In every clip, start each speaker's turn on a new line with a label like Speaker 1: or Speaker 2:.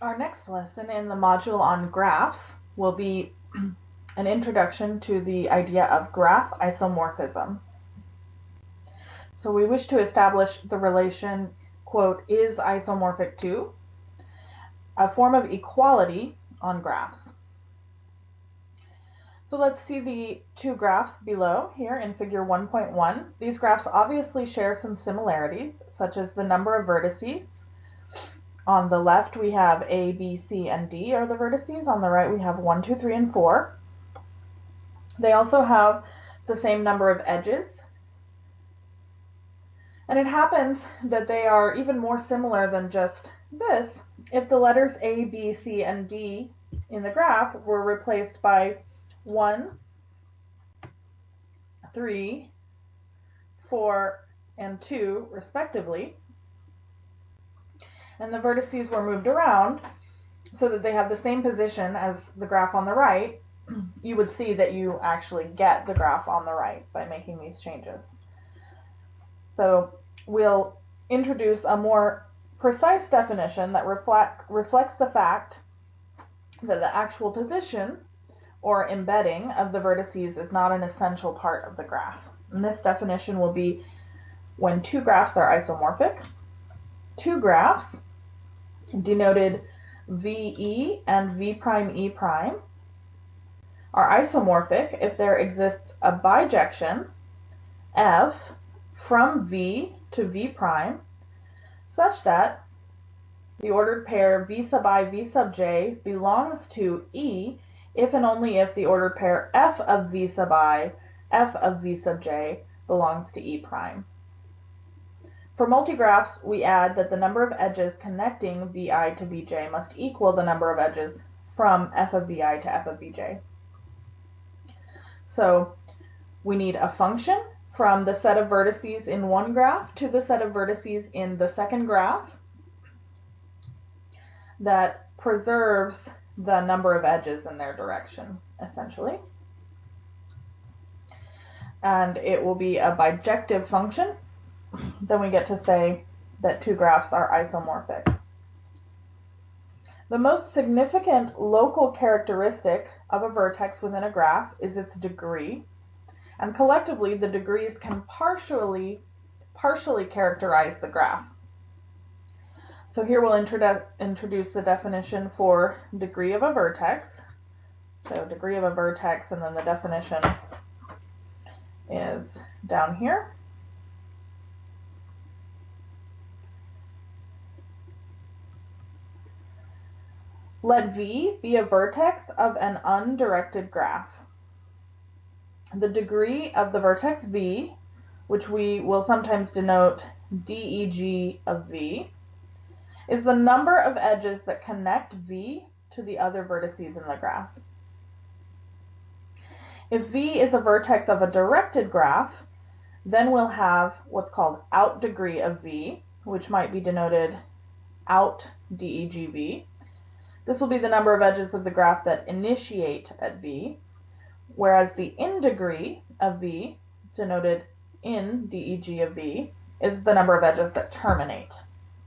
Speaker 1: Our next lesson in the module on graphs will be an introduction to the idea of graph isomorphism. So we wish to establish the relation, quote, is isomorphic to, a form of equality on graphs. So let's see the two graphs below here in figure 1.1. These graphs obviously share some similarities, such as the number of vertices. On the left, we have A, B, C, and D are the vertices. On the right, we have 1, 2, 3, and 4. They also have the same number of edges. And it happens that they are even more similar than just this if the letters A, B, C, and D in the graph were replaced by 1, 3, 4, and 2, respectively. And the vertices were moved around so that they have the same position as the graph on the right. You would see that you actually get the graph on the right by making these changes. So we'll introduce a more precise definition that reflects the fact that the actual position or embedding of the vertices is not an essential part of the graph. And this definition will be when two graphs are isomorphic. Two graphs, denoted VE and V'E', are isomorphic if there exists a bijection F from V to V', such that the ordered pair V sub I, V sub j belongs to E if and only if the ordered pair F of V sub I, F of V sub j belongs to E'. For multigraphs, we add that the number of edges connecting Vi to Vj must equal the number of edges from F of Vi to F of Vj. So we need a function from the set of vertices in one graph to the set of vertices in the second graph that preserves the number of edges in their direction, essentially. And it will be a bijective function. Then we get to say that two graphs are isomorphic. The most significant local characteristic of a vertex within a graph is its degree, and collectively the degrees can partially characterize the graph. So here we'll introduce the definition for degree of a vertex. So degree of a vertex, and then the definition is down here. Let V be a vertex of an undirected graph. The degree of the vertex V, which we will sometimes denote DEG of V, is the number of edges that connect V to the other vertices in the graph. If V is a vertex of a directed graph, then we'll have what's called out degree of V, which might be denoted out DEGV. This will be the number of edges of the graph that initiate at V, whereas the in degree of V, denoted in DEG of V, is the number of edges that terminate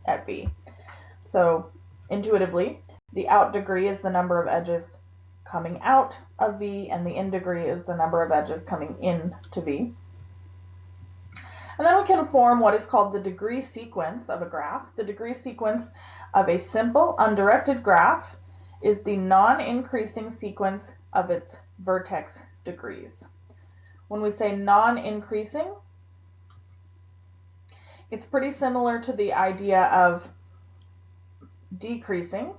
Speaker 1: at V. So intuitively, the out degree is the number of edges coming out of V, and the in degree is the number of edges coming in to V. And then we can form what is called the degree sequence of a graph. The degree sequence of a simple undirected graph is the non-increasing sequence of its vertex degrees. When we say non-increasing, it's pretty similar to the idea of decreasing,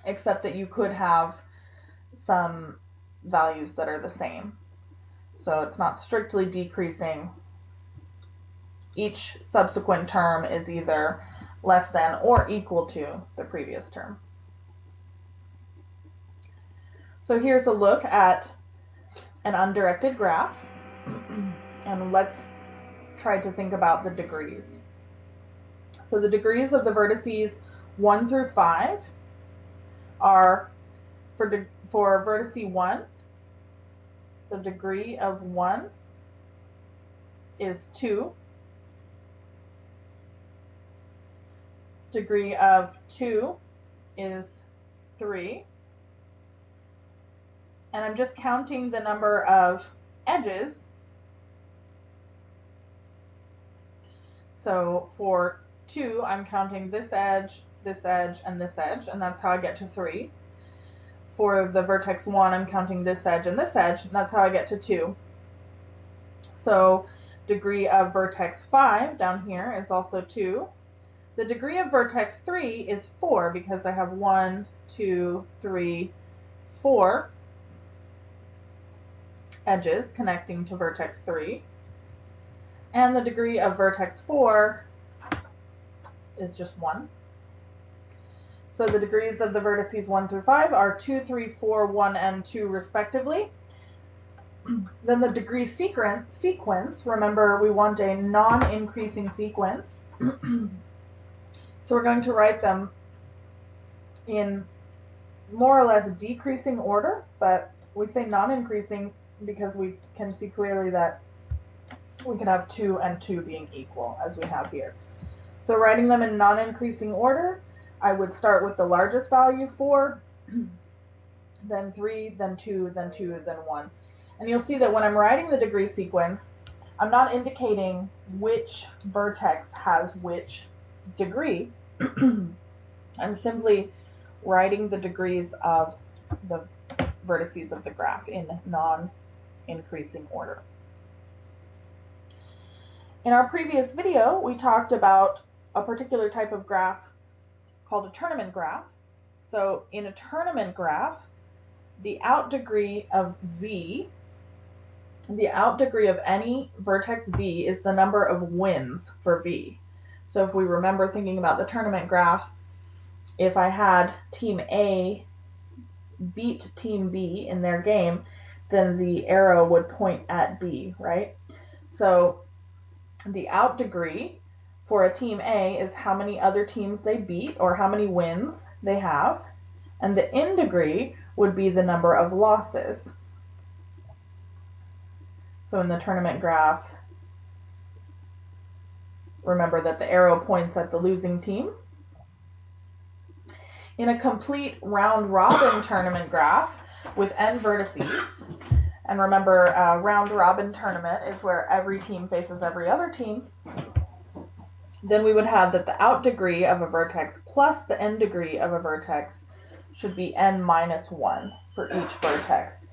Speaker 1: except that you could have some values that are the same. So it's not strictly decreasing. Each subsequent term is either less than or equal to the previous term. So here's a look at an undirected graph, and let's try to think about the degrees. So the degrees of the vertices 1 through 5 are for vertice 1, so degree of 1 is 2. Degree of 2 is 3. And I'm just counting the number of edges. So for 2, I'm counting this edge, and this edge, and that's how I get to 3. For the vertex 1, I'm counting this edge, and that's how I get to 2. So degree of vertex 5 down here is also 2. The degree of vertex 3 is 4 because I have 1, 2, 3, 4 edges connecting to vertex 3. And the degree of vertex 4 is just 1. So the degrees of the vertices 1 through 5 are 2, 3, 4, 1, and 2 respectively. Then the degree sequence, remember we want a non-increasing sequence. So we're going to write them in more or less decreasing order, but we say non-increasing because we can see clearly that we can have 2 and 2 being equal, as we have here. So writing them in non-increasing order, I would start with the largest value, 4, then 3, then 2, then 2, then 1. And you'll see that when I'm writing the degree sequence, I'm not indicating which vertex has which degree. I'm simply writing the degrees of the vertices of the graph in non-increasing order. In our previous video, we talked about a particular type of graph called a tournament graph. So in a tournament graph, the out degree of V, the out degree of any vertex V is the number of wins for V. So if we remember thinking about the tournament graphs, if I had team A beat team B in their game, then the arrow would point at B, right? So the out degree for a team A is how many other teams they beat or how many wins they have. And the in degree would be the number of losses. So in the tournament graph, remember that the arrow points at the losing team. In a complete round-robin tournament graph with n vertices, and remember a round-robin tournament is where every team faces every other team, then we would have that the out degree of a vertex plus the in degree of a vertex should be n minus 1 for each vertex.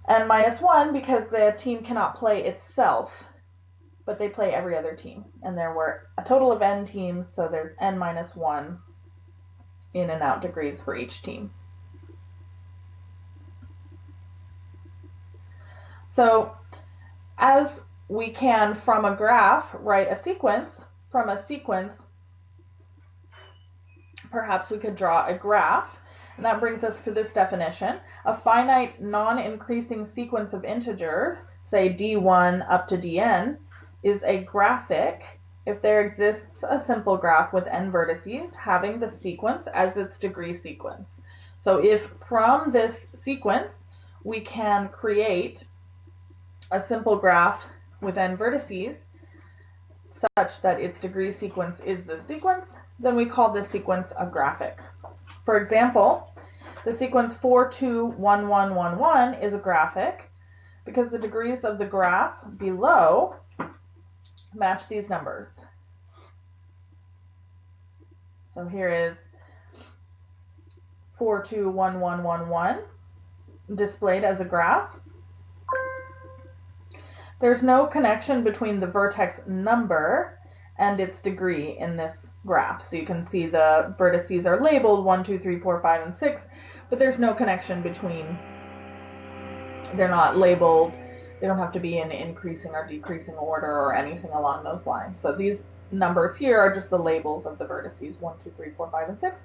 Speaker 1: N minus 1 because the team cannot play itself, but they play every other team. And there were a total of n teams, so there's n minus 1 in and out degrees for each team. So as we can from a graph write a sequence, from a sequence perhaps we could draw a graph. And that brings us to this definition. A finite non-increasing sequence of integers, say d1 up to dn, is a graphic if there exists a simple graph with n vertices having the sequence as its degree sequence. So if from this sequence we can create a simple graph with n vertices such that its degree sequence is the sequence, then we call this sequence a graphic. For example, the sequence 4, 2, 1, 1, 1, 1 is a graphic because the degrees of the graph below match these numbers. So here is 4, 2, 1, 1, 1, 1 displayed as a graph. There's no connection between the vertex number and its degree in this graph. So you can see the vertices are labeled 1, 2, 3, 4, 5, and 6, but there's no connection between, they're not labeled, they don't have to be in increasing or decreasing order or anything along those lines. So these numbers here are just the labels of the vertices 1, 2, 3, 4, 5, and 6.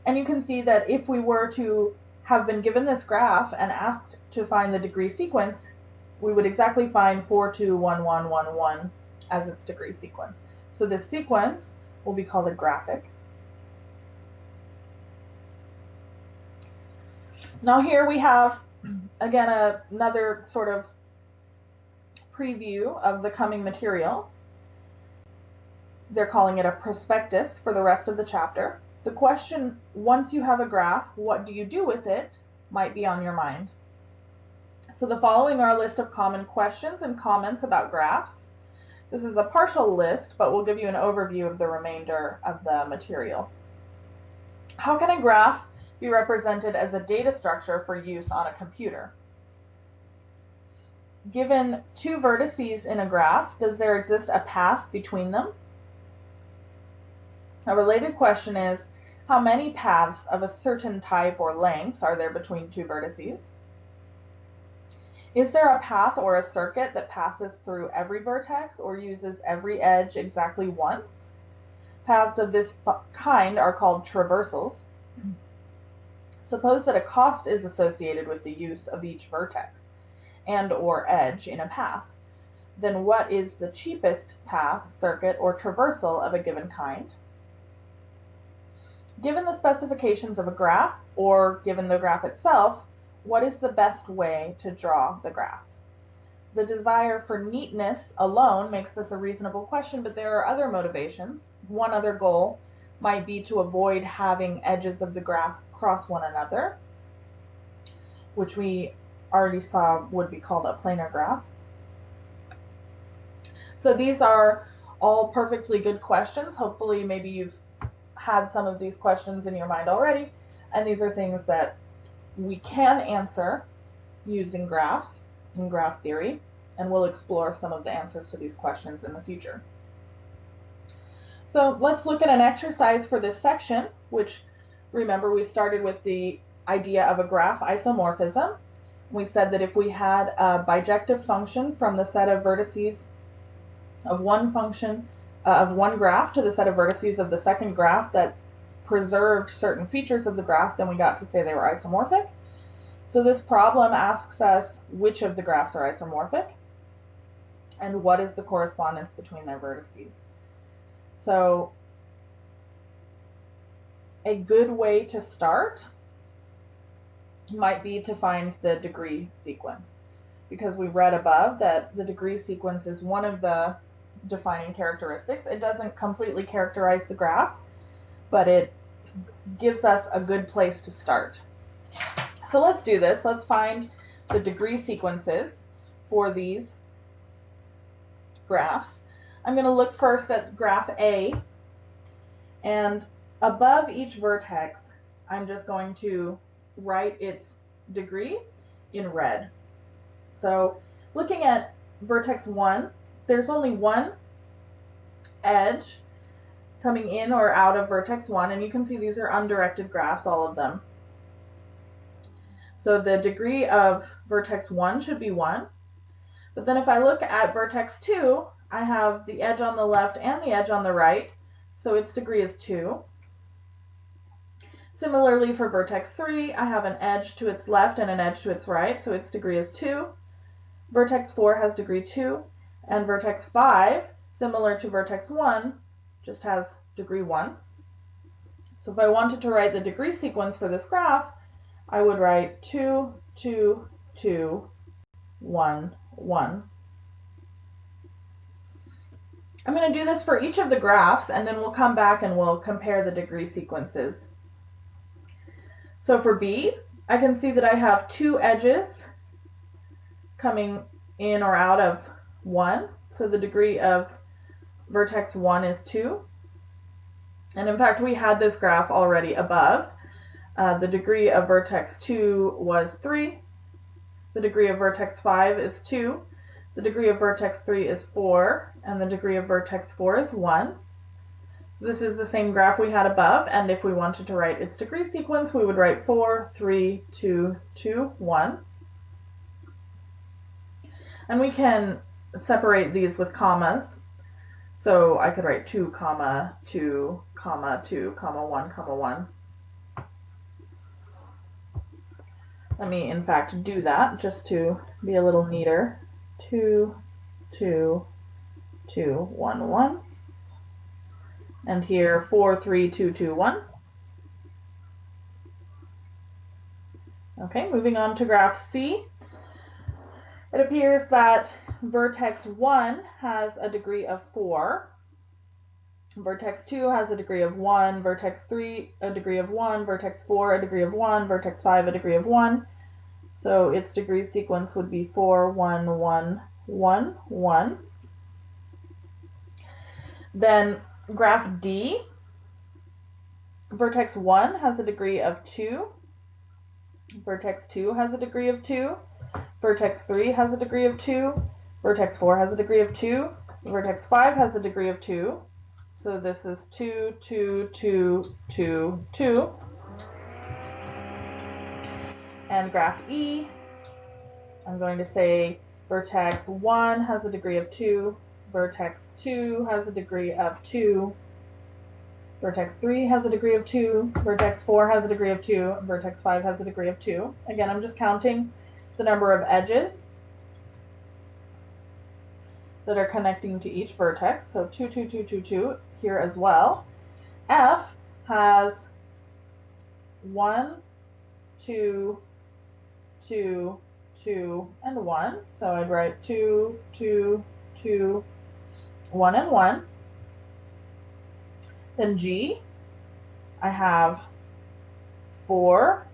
Speaker 1: And you can see that if we were to have been given this graph and asked to find the degree sequence, we would exactly find 4, 2, 1, 1, 1, 1 as its degree sequence. So this sequence will be called a graphic. Now here we have, again, another sort of preview of the coming material. They're calling it a prospectus for the rest of the chapter. The question, once you have a graph, what do you do with it, might be on your mind. So the following are a list of common questions and comments about graphs. This is a partial list, but we'll give you an overview of the remainder of the material. How can a graph be represented as a data structure for use on a computer? Given two vertices in a graph, does there exist a path between them? A related question is, how many paths of a certain type or length are there between two vertices? Is there a path or a circuit that passes through every vertex or uses every edge exactly once? Paths of this kind are called traversals. Suppose that a cost is associated with the use of each vertex and/or edge in a path. Then what is the cheapest path, circuit, or traversal of a given kind? Given the specifications of a graph, or given the graph itself, what is the best way to draw the graph? The desire for neatness alone makes this a reasonable question, but there are other motivations. One other goal might be to avoid having edges of the graph cross one another, which we already saw would be called a planar graph. So these are all perfectly good questions. Hopefully maybe you've had some of these questions in your mind already, and these are things that we can answer using graphs in graph theory, and we'll explore some of the answers to these questions in the future. So let's look at an exercise for this section, which, remember, we started with the idea of a graph isomorphism. We said that if we had a bijective function from the set of vertices of one function of one graph to the set of vertices of the second graph that preserved certain features of the graph, then we got to say they were isomorphic. So this problem asks us which of the graphs are isomorphic and what is the correspondence between their vertices. So a good way to start might be to find the degree sequence, because we read above that the degree sequence is one of the defining characteristics. It doesn't completely characterize the graph, but it gives us a good place to start. So let's do this. Let's find the degree sequences for these graphs. I'm going to look first at graph A, and above each vertex, I'm just going to write its degree in red. So looking at vertex 1, there's only one edge coming in or out of vertex 1, and you can see these are undirected graphs, all of them. So the degree of vertex 1 should be 1. But then if I look at vertex 2, I have the edge on the left and the edge on the right, so its degree is 2. Similarly for vertex 3, I have an edge to its left and an edge to its right, so its degree is 2. Vertex 4 has degree 2, and vertex 5, similar to vertex 1, just has degree 1. So if I wanted to write the degree sequence for this graph, I would write 2, 2, 2, 1, 1. I'm going to do this for each of the graphs, and then we'll come back and we'll compare the degree sequences. So for B, I can see that I have two edges coming in or out of 1. So the degree of vertex 1 is 2. And in fact, we had this graph already above. The degree of vertex 2 was 3. The degree of vertex 5 is 2. The degree of vertex 3 is 4. And the degree of vertex 4 is 1. So this is the same graph we had above, and if we wanted to write its degree sequence, we would write 4, 3, 2, 2, 1. And we can separate these with commas. So I could write 2, 2, 2, 1, 1. Let me, in fact, do that just to be a little neater. 2, 2, 2, 1, 1. And here 4, 3, 2, 2, 1. Okay, moving on to graph C. It appears that vertex 1 has a degree of 4, Vertex 2 has a degree of 1, vertex 3 a degree of 1, vertex 4 a degree of 1, vertex 5 a degree of 1. So its degree sequence would be 4, 1, 1, 1, 1. Then graph D, vertex 1 has a degree of 2, vertex 2 has a degree of 2, vertex 3 has a degree of 2, vertex 4 has a degree of 2, vertex 5 has a degree of 2. So this is 2, 2, 2, 2, 2. And graph E, I'm going to say vertex 1 has a degree of 2, vertex 2 has a degree of 2, vertex 3 has a degree of 2, vertex 4 has a degree of 2, vertex 5 has a degree of 2. Again, I'm just counting the number of edges that are connecting to each vertex. So 2, 2, 2, 2, 2 here as well. F has 1, 2, 2, 2, and 1. So I'd write 2, 2, 2, 1, and 1. Then G, I have 4,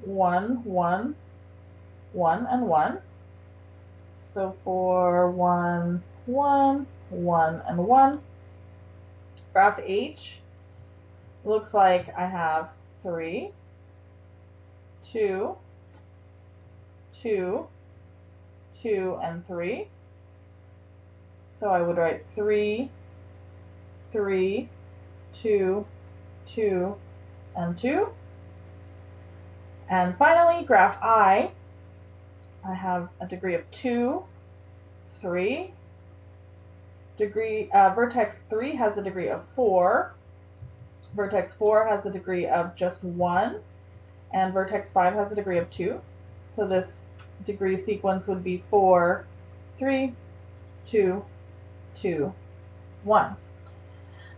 Speaker 1: 1, 1, 1, and 1. So 4, 1, 1, 1, and 1. Graph H looks like I have 3, 2, 2, 2, and 3. So I would write 3, 3, 2, 2, and 2. And finally, graph I have a degree of 2, 3. Vertex 3 has a degree of 4. Vertex 4 has a degree of just 1. And vertex 5 has a degree of 2. So this degree sequence would be 4, 3, 2, 2, 1.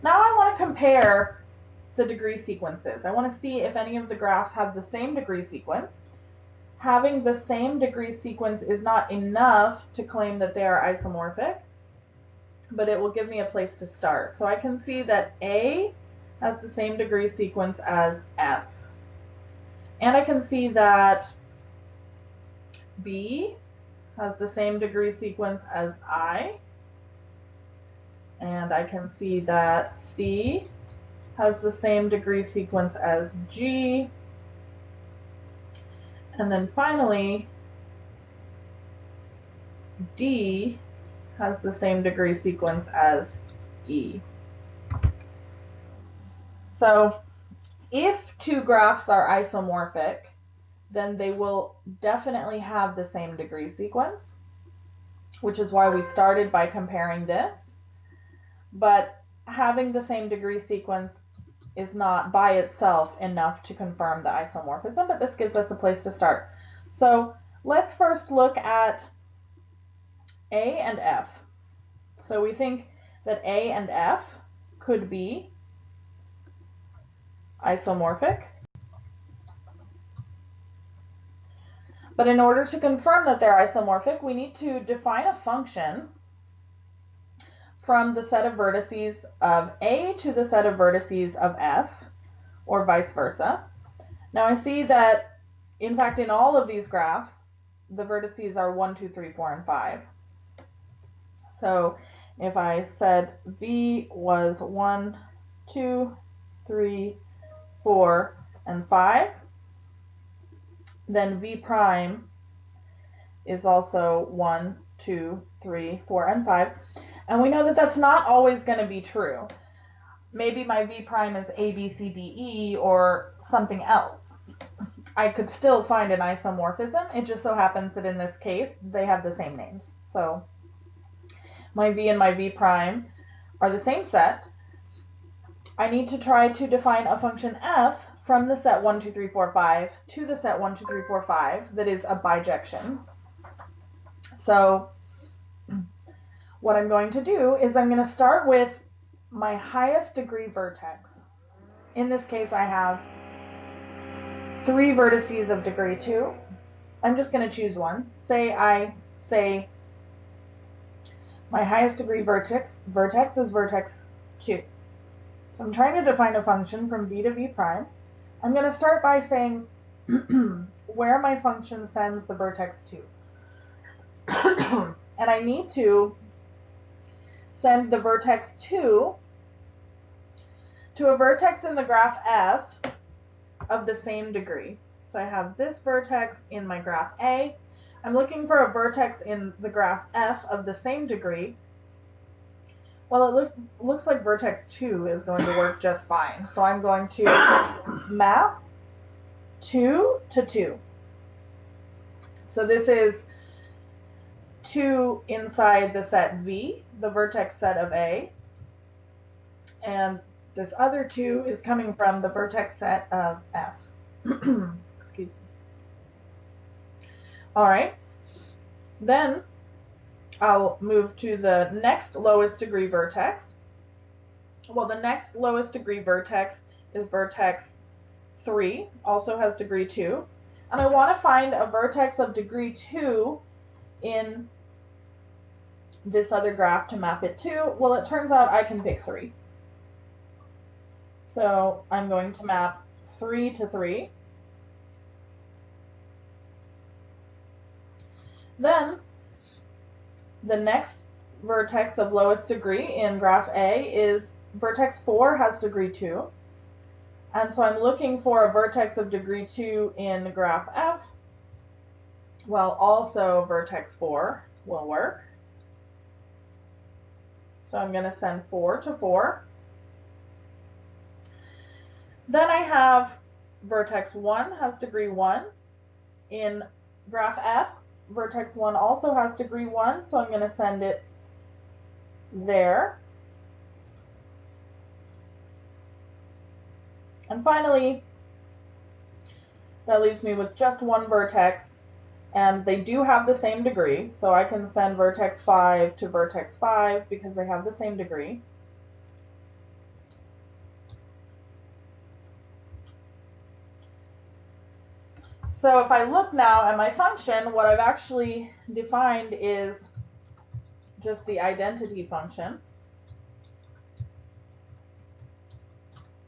Speaker 1: Now I want to compare the degree sequences. I want to see if any of the graphs have the same degree sequence. Having the same degree sequence is not enough to claim that they are isomorphic, but it will give me a place to start. So I can see that A has the same degree sequence as F. And I can see that B has the same degree sequence as I. And I can see that C has the same degree sequence as G. And then finally, D has the same degree sequence as E. So if two graphs are isomorphic, then they will definitely have the same degree sequence, which is why we started by comparing this. But having the same degree sequence is not by itself enough to confirm the isomorphism, but this gives us a place to start. So let's first look at A and F. So we think that A and F could be isomorphic. But in order to confirm that they're isomorphic, we need to define a function from the set of vertices of A to the set of vertices of F, or vice versa. Now I see that, in fact, in all of these graphs, the vertices are 1, 2, 3, 4, and 5. So if I said V was 1, 2, 3, 4, and 5, then V prime is also 1, 2, 3, 4, and 5. And we know that that's not always going to be true. Maybe my V prime is A, B, C, D, E, or something else. I could still find an isomorphism. It just so happens that in this case, they have the same names. So my V and my V prime are the same set. I need to try to define a function F from the set 1, 2, 3, 4, 5 to the set 1, 2, 3, 4, 5 that is a bijection. So what I'm going to do is I'm going to start with my highest degree vertex. In this case, I have 3 vertices of degree 2. I'm just going to choose one. Say my highest degree vertex is vertex 2. So I'm trying to define a function from v to v prime. I'm going to start by saying where my function sends the vertex to. And I need to send the vertex to a vertex in the graph F of the same degree. So I have this vertex in my graph A. I'm looking for a vertex in the graph F of the same degree. Well, it looks like vertex 2 is going to work just fine. So I'm going to map 2 to 2. So this is 2 inside the set V, the vertex set of A. And this other 2 is coming from the vertex set of F. Excuse me. All right. Then I'll move to the next lowest degree vertex. Well, the next lowest degree vertex is vertex 3, also has degree 2. And I want to find a vertex of degree 2 in this other graph to map it to. Well, it turns out I can pick 3. So I'm going to map 3 to 3. Then the next vertex of lowest degree in graph A is vertex 4 has degree 2. And so I'm looking for a vertex of degree 2 in graph F. Well, also vertex 4 will work. So I'm going to send 4 to 4. Then I have vertex 1 has degree 1 in graph F. Vertex 1 also has degree 1, so I'm going to send it there. And finally, that leaves me with just one vertex, and they do have the same degree, so I can send vertex 5 to vertex 5 because they have the same degree. So if I look now at my function, what I've actually defined is just the identity function,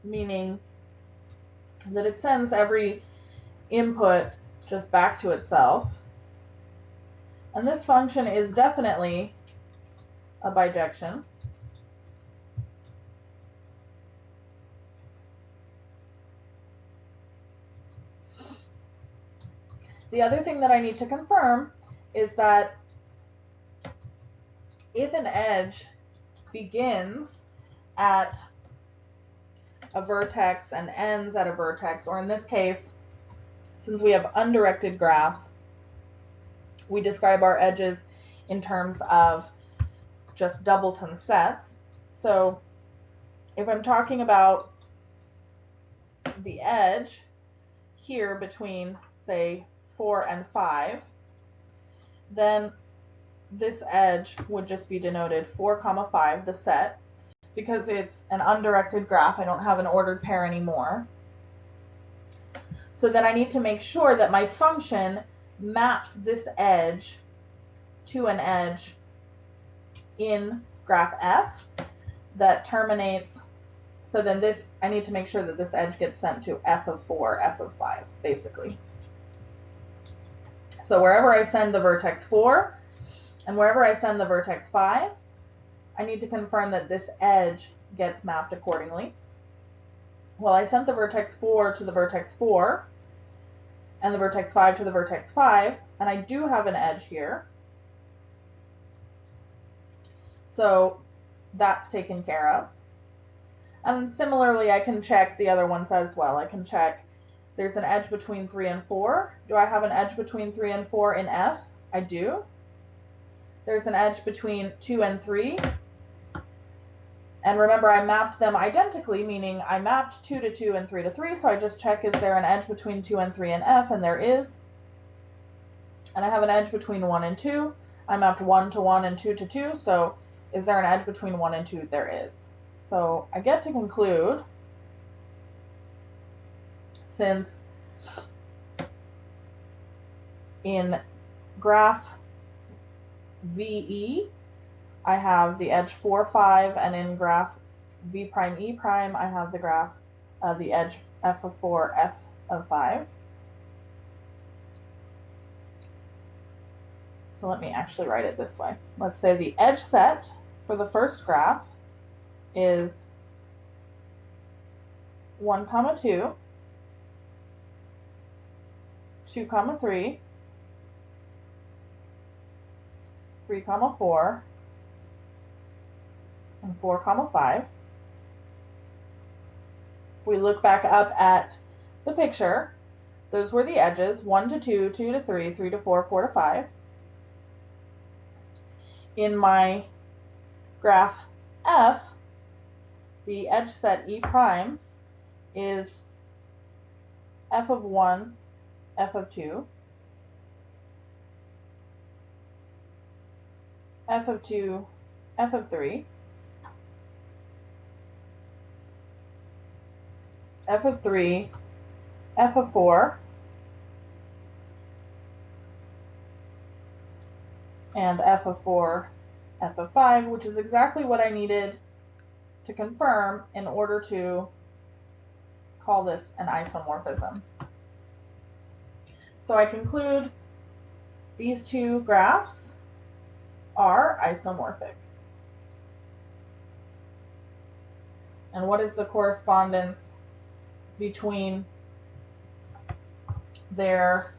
Speaker 1: meaning that it sends every input just back to itself. And this function is definitely a bijection. The other thing that I need to confirm is that if an edge begins at a vertex and ends at a vertex, or in this case, since we have undirected graphs, we describe our edges in terms of just doubleton sets. So if I'm talking about the edge here between, say, 4 and 5, then this edge would just be denoted 4, 5, the set, because it's an undirected graph. I don't have an ordered pair anymore. So then I need to make sure that my function maps this edge to an edge in graph F that terminates. So then this, I need to make sure that this edge gets sent to F of 4, F of 5, basically. So wherever I send the vertex 4 and wherever I send the vertex 5, I need to confirm that this edge gets mapped accordingly. Well, I sent the vertex 4 to the vertex 4 and the vertex 5 to the vertex 5, and I do have an edge here. So that's taken care of. And similarly, I can check the other ones as well. I can check there's an edge between 3 and 4. Do I have an edge between 3 and 4 in F? I do. There's an edge between 2 and 3. And remember, I mapped them identically, meaning I mapped 2 to 2 and 3 to 3, so I just check, is there an edge between 2 and 3 in F? And there is. And I have an edge between 1 and 2. I mapped 1 to 1 and 2 to 2, so is there an edge between 1 and 2? There is. So I get to conclude, since in graph VE, I have the edge 4, 5, and in graph v prime e prime, I have the graph, the edge f of 4, f of 5. So let me actually write it this way. Let's say the edge set for the first graph is 1, 2, 2, 3, 3, 4, and 4, 5. If we look back up at the picture, those were the edges, 1 to 2, 2 to 3, 3 to 4, 4 to 5. In my graph F, the edge set E prime is f of 1, f of 2, f of 2, f of 3, f of 3, f of 4, and f of 4, f of 5, which is exactly what I needed to confirm in order to call this an isomorphism. So I conclude these two graphs are isomorphic. And what is the correspondence between their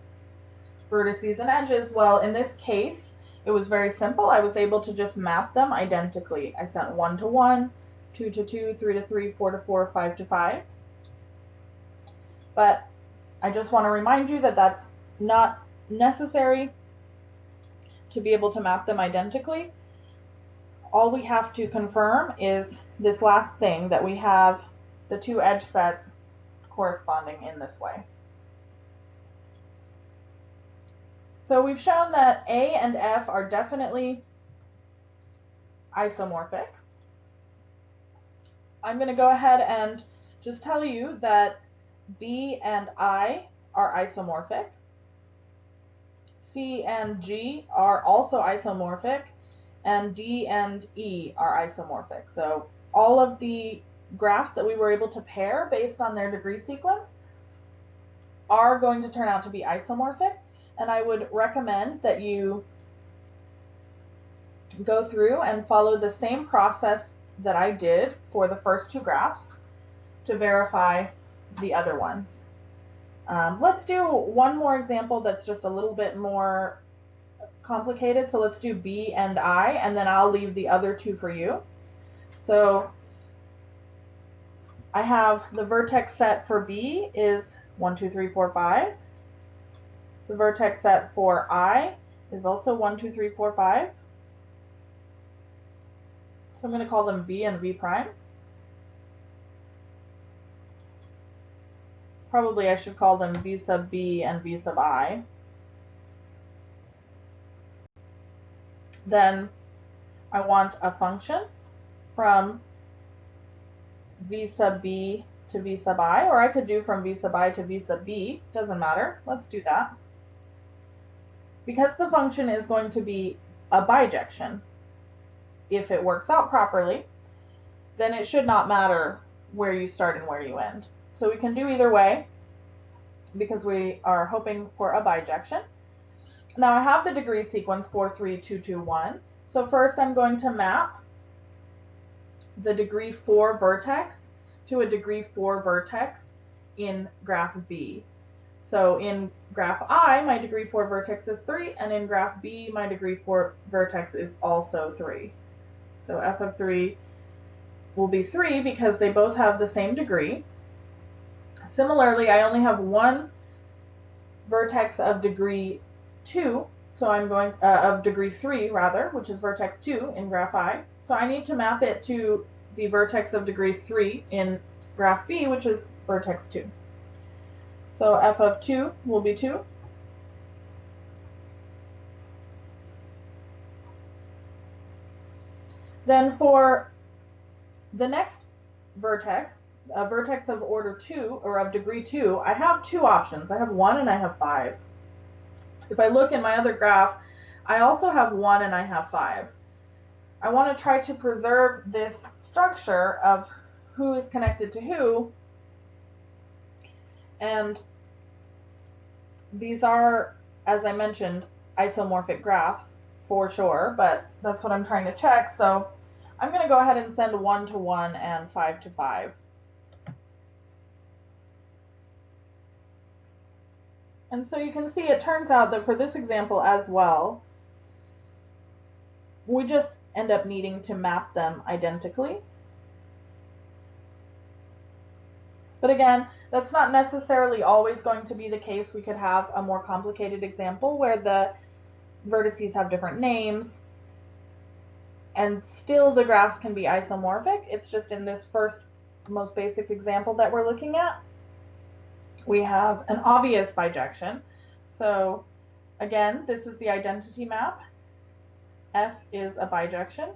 Speaker 1: vertices and edges? Well, in this case, it was very simple. I was able to just map them identically. I sent 1 to 1, 2 to 2, 3 to 3, 4 to 4, 5 to 5. But I just want to remind you that that's not necessary to be able to map them identically. All we have to confirm is this last thing, that we have the two edge sets corresponding in this way. So we've shown that A and F are definitely isomorphic. I'm going to go ahead and just tell you that B and I are isomorphic. C and G are also isomorphic, and D and E are isomorphic. So all of the graphs that we were able to pair based on their degree sequence are going to turn out to be isomorphic, and I would recommend that you go through and follow the same process that I did for the first two graphs to verify the other ones. Let's do one more example that's just a little bit more complicated. So let's do B and I, and then I'll leave the other two for you. So I have the vertex set for B is 1, 2, 3, 4, 5. The vertex set for I is also 1, 2, 3, 4, 5. So I'm going to call them V and V prime. Probably I should call them V sub B and V sub I. Then I want a function from V sub B to V sub I, or I could do from V sub I to V sub B, doesn't matter. Let's do that. Because the function is going to be a bijection, if it works out properly, then it should not matter where you start and where you end. So we can do either way because we are hoping for a bijection. Now I have the degree sequence 4, 3, 2, 2, 1. So first I'm going to map the degree 4 vertex to a degree 4 vertex in graph B. So in graph I, my degree 4 vertex is 3, and in graph B, my degree 4 vertex is also 3. So f of 3 will be 3 because they both have the same degree. Similarly, I only have one vertex of degree 2, so I'm going of degree 3 rather, which is vertex 2 in graph I. So I need to map it to the vertex of degree 3 in graph B, which is vertex 2. So f of 2 will be 2. Then for the next vertex, a vertex of order 2 or of degree 2, I have two options. I have 1 and I have 5. If I look in my other graph, I also have 1 and I have 5. I want to try to preserve this structure of who is connected to who. And these are, as I mentioned, isomorphic graphs for sure, but that's what I'm trying to check. So I'm going to go ahead and send 1 to 1 and 5 to 5. And so you can see it turns out that for this example as well, we just end up needing to map them identically. But again, that's not necessarily always going to be the case. We could have a more complicated example where the vertices have different names and still the graphs can be isomorphic. It's just in this first most basic example that we're looking at, we have an obvious bijection. So again, this is the identity map. F is a bijection.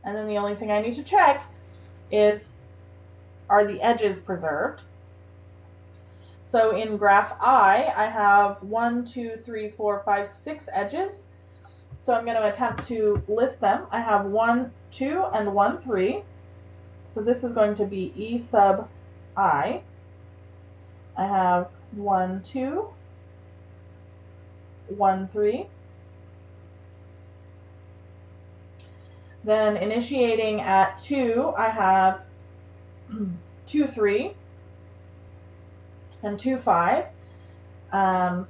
Speaker 1: And then the only thing I need to check is, are the edges preserved? So in graph I have 1, 2, 3, 4, 5, 6 edges. So I'm going to attempt to list them. I have 1, 2, and 1, 3. So this is going to be E sub I. I have 1, 2, 1, 3. Then initiating at 2, I have 2, 3, and 2, 5, and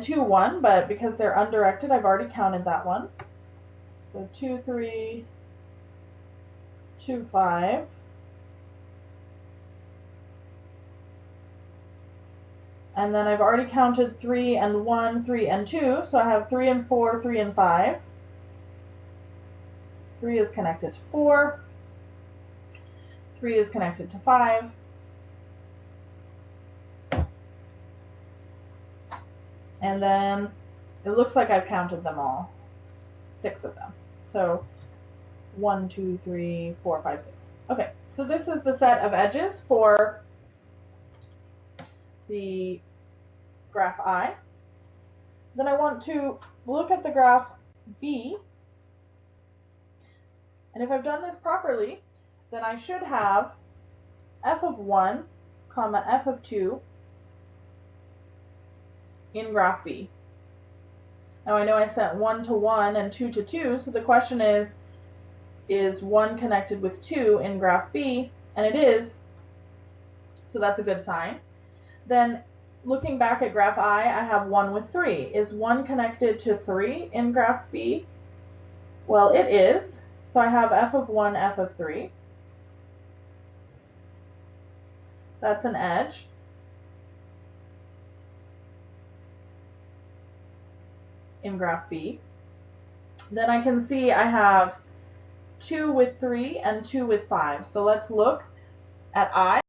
Speaker 1: 2, 1, but because they're undirected, I've already counted that one. So 2, 3, 2, 5, and then I've already counted 3 and 1, 3 and 2, so I have 3 and 4, 3 and 5. 3 is connected to 4, 3 is connected to 5, and then it looks like I've counted them all, 6 of them. So 1, 2, 3, 4, 5, 6. Okay, so this is the set of edges for the graph I. Then I want to look at the graph B, and if I've done this properly, then I should have f of 1, comma f of 2 in graph B. Now I know I sent 1 to 1 and 2 to 2, so the question is 1 connected with 2 in graph B? And it is, so that's a good sign. Then looking back at graph I have 1 with 3. Is 1 connected to 3 in graph B? Well, it is. So I have f of 1, f of 3. That's an edge. In graph B. Then I can see I have 2 with 3 and 2 with 5. So let's look at I.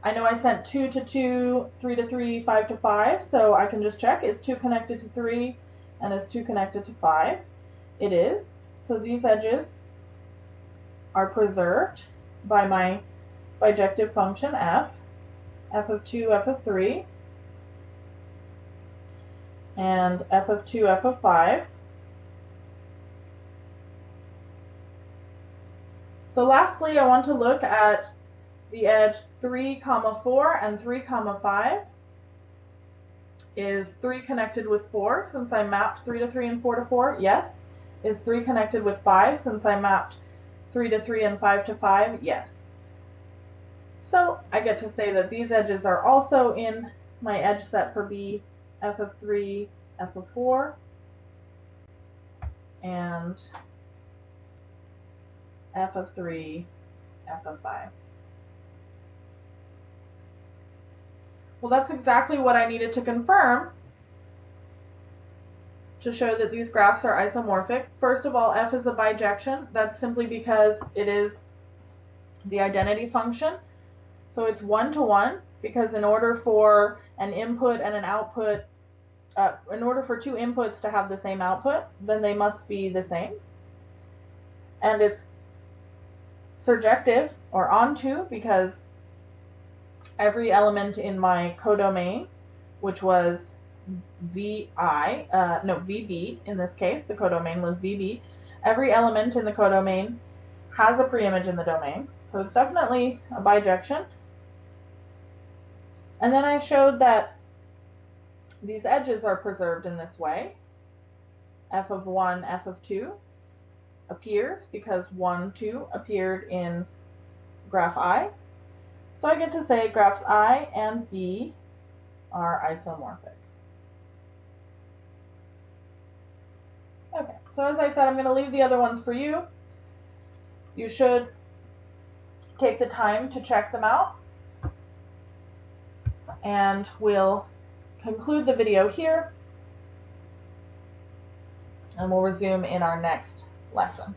Speaker 1: I know I sent 2 to 2, 3 to 3, 5 to 5, so I can just check, is 2 connected to 3 and is 2 connected to 5? It is. So these edges are preserved by my bijective function f, f of 2, f of 3, and f of 2, f of 5. So lastly, I want to look at the edge 3, 4 and 3, 5. Is 3 connected with 4 since I mapped 3 to 3 and 4 to 4? Yes. Is 3 connected with 5 since I mapped 3 to 3 and 5 to 5? Yes. So I get to say that these edges are also in my edge set for B, f of 3, f of 4, and f of 3, f of 5. Well, that's exactly what I needed to confirm to show that these graphs are isomorphic. First of all, f is a bijection. That's simply because it is the identity function. So it's 1 to 1, because in order for an input and an output, in order for two inputs to have the same output, then they must be the same. And it's surjective, or onto, because every element in my codomain, which was VB in this case, the codomain was VB. Every element in the codomain has a preimage in the domain, so it's definitely a bijection. And then I showed that these edges are preserved in this way. F of 1, F of 2 appears because 1, 2 appeared in graph I. So I get to say graphs I and B are isomorphic. Okay, so as I said, I'm going to leave the other ones for you. You should take the time to check them out. And we'll conclude the video here. And we'll resume in our next lesson.